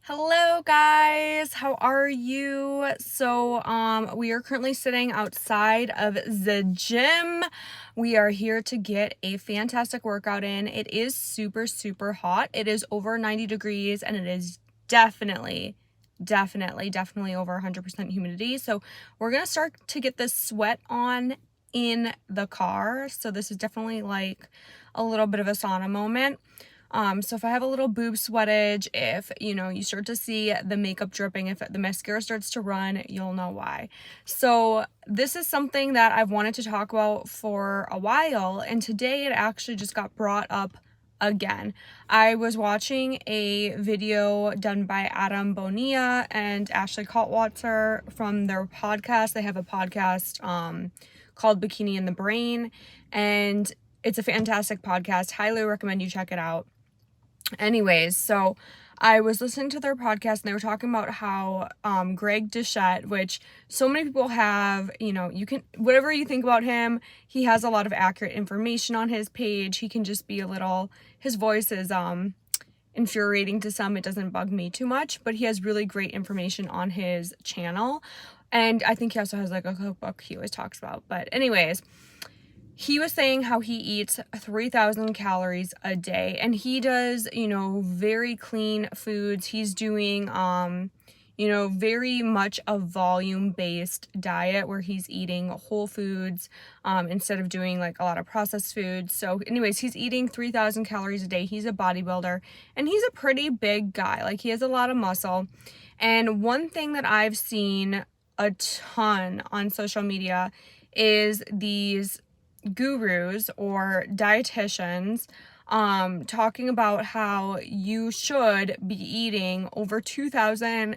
Hello guys, how are you? We are currently sitting outside of the gym. We are here to get a fantastic workout in. It is super hot. It is over 90 degrees and it is definitely over 100% humidity. So we're going to start to get this sweat on in the car. So this is definitely like a little bit of a sauna moment. So if I have a little boob sweatage, if, you start to see the makeup dripping, if the mascara starts to run, you'll know why. So this is something that I've wanted to talk about for a while, and today it actually just got brought up again. I was watching a video done by Adam Bonilla and Ashley Kaltwatzer from their podcast. They have a podcast called Bikini in the Brain, and it's a fantastic podcast. Highly recommend you check it out. Anyways, so I was listening to their podcast and they were talking about how Greg Deshette, which so many people have, you can, whatever you think about him, he has a lot of accurate information on his page. He can just be his voice is infuriating to some. It doesn't bug me too much, but he has really great information on his channel. And I think he also has like a cookbook he always talks about. But anyways, he was saying how he eats 3,000 calories a day and he does, very clean foods. He's doing, very much a volume-based diet where he's eating whole foods instead of doing like a lot of processed foods. So anyways, he's eating 3,000 calories a day. He's a bodybuilder and he's a pretty big guy. Like he has a lot of muscle. And one thing that I've seen a ton on social media is these gurus or dietitians talking about how you should be eating over 2,000,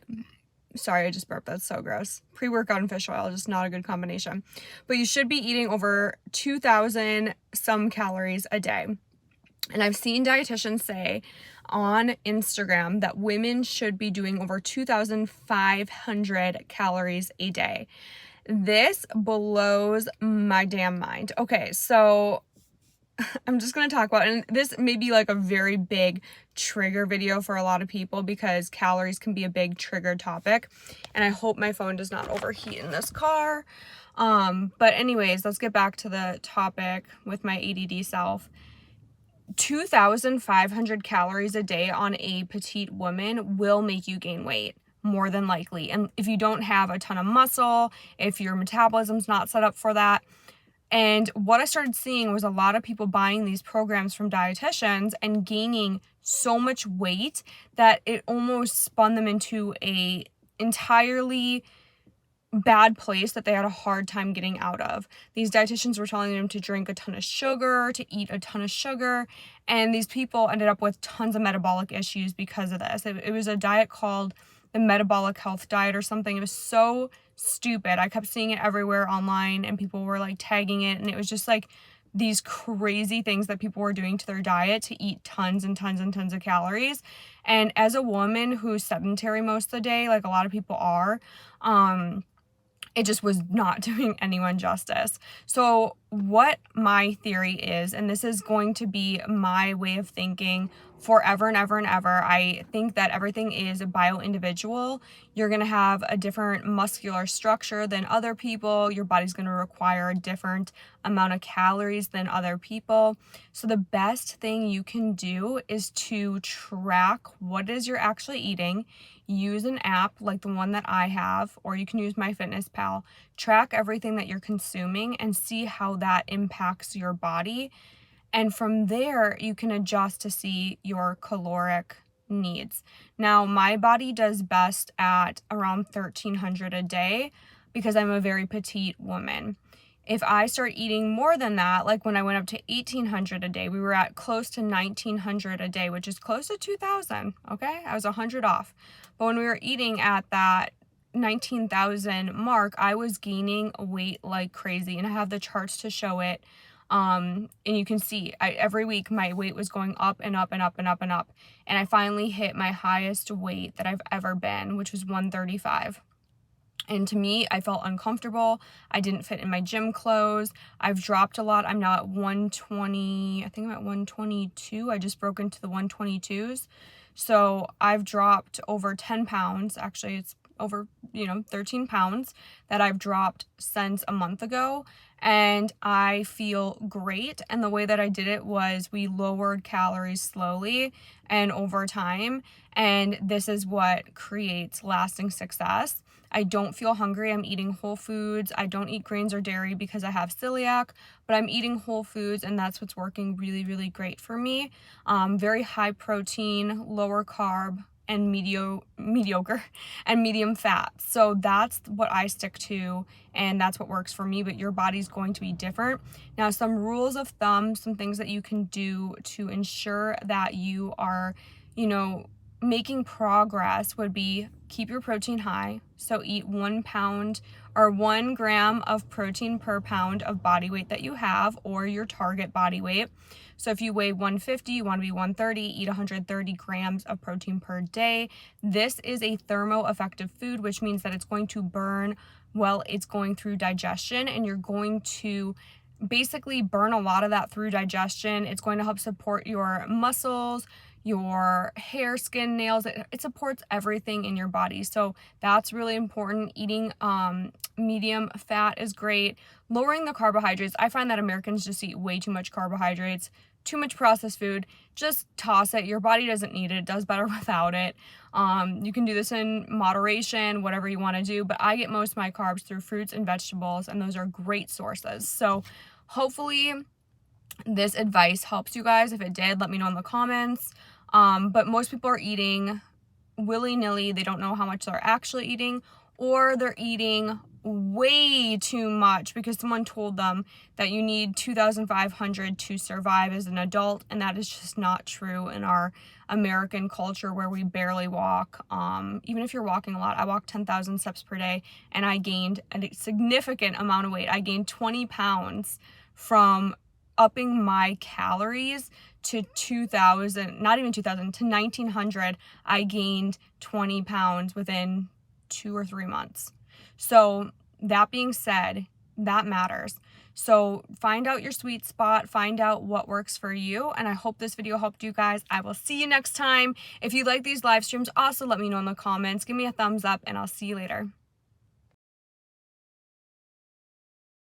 sorry, I just burped, that's so gross, pre-workout and fish oil, just not a good combination, but you should be eating over 2,000 some calories a day. And I've seen dietitians say on Instagram that women should be doing over 2,500 calories a day. This blows my damn mind. Okay, so I'm just going to talk about, and this may be like a very big trigger video for a lot of people because calories can be a big trigger topic, and I hope my phone does not overheat in this car. But anyways, let's get back to the topic with my ADD self. 2,500 calories a day on a petite woman will make you gain weight, more than likely. And if you don't have a ton of muscle, if your metabolism's not set up for that. And what I started seeing was a lot of people buying these programs from dietitians and gaining so much weight that it almost spun them into a entirely bad place that they had a hard time getting out of. These dietitians were telling them to drink a ton of sugar, to eat a ton of sugar, and these people ended up with tons of metabolic issues because of this. It was a diet called the Metabolic Health Diet or something. It was so stupid. I kept seeing it everywhere online and people were like tagging it, and it was just like these crazy things that people were doing to their diet to eat tons and tons and tons of calories. And as a woman who's sedentary most of the day, like a lot of people are, it just was not doing anyone justice. So what my theory is, and this is going to be my way of thinking forever and ever and ever, I think that everything is bio-individual. You're going to have a different muscular structure than other people. Your body's going to require a different amount of calories than other people. So the best thing you can do is to track what it is you're actually eating. Use an app like the one that I have, or you can use MyFitnessPal. Track everything that you're consuming and see how that impacts your body. And from there, you can adjust to see your caloric needs. Now, my body does best at around 1,300 a day because I'm a very petite woman. If I start eating more than that, like when I went up to 1,800 a day, we were at close to 1,900 a day, which is close to 2,000, okay? I was 100 off. But when we were eating at that 19,000 mark, I was gaining weight like crazy, and I have the charts to show it. And you can see every week my weight was going up and up and up and up and up. And I finally hit my highest weight that I've ever been, which was 135. And to me, I felt uncomfortable. I didn't fit in my gym clothes. I've dropped a lot. I'm now at 120. I think I'm at 122. I just broke into the 122s. So I've dropped over 10 pounds. Actually, it's over, 13 pounds that I've dropped since a month ago. And I feel great. And the way that I did it was we lowered calories slowly and over time. And this is what creates lasting success. I don't feel hungry. I'm eating whole foods. I don't eat grains or dairy because I have celiac, but I'm eating whole foods, and that's what's working really, really great for me. Very high protein, lower carb, and mediocre and medium fat. So that's what I stick to, and that's what works for me, but your body's going to be different. Now, some rules of thumb, some things that you can do to ensure that you are, making progress would be keep your protein high. So eat 1 pound or 1 gram of protein per pound of body weight that you have, or your target body weight. So if you weigh 150, you want to be 130, eat 130 grams of protein per day. This is a thermo-effective food, which means that it's going to burn while it's going through digestion, and you're going to basically burn a lot of that through digestion. It's going to help support your muscles, your hair, skin, nails. It supports everything in your body. So that's really important. Eating medium fat is great. Lowering the carbohydrates. I find that Americans just eat way too much carbohydrates, too much processed food. Just toss it. Your body doesn't need it. It does better without it. You can do this in moderation, whatever you want to do, but I get most of my carbs through fruits and vegetables, and those are great sources. So hopefully this advice helps you guys. If it did, let me know in the comments. But most people are eating willy-nilly. They don't know how much they're actually eating, or they're eating way too much because someone told them that you need 2,500 to survive as an adult, and that is just not true in our American culture where we barely walk. Even if you're walking a lot, I walk 10,000 steps per day, and I gained a significant amount of weight. I gained 20 pounds from upping my calories to 2,000, not even 2,000, to 1,900. I gained 20 pounds within 2 or 3 months. So that being said, that matters. So find out your sweet spot, find out what works for you, and I hope this video helped you guys. I will see you next time. If you like these live streams, also let me know in the comments. Give me a thumbs up, and I'll see you later.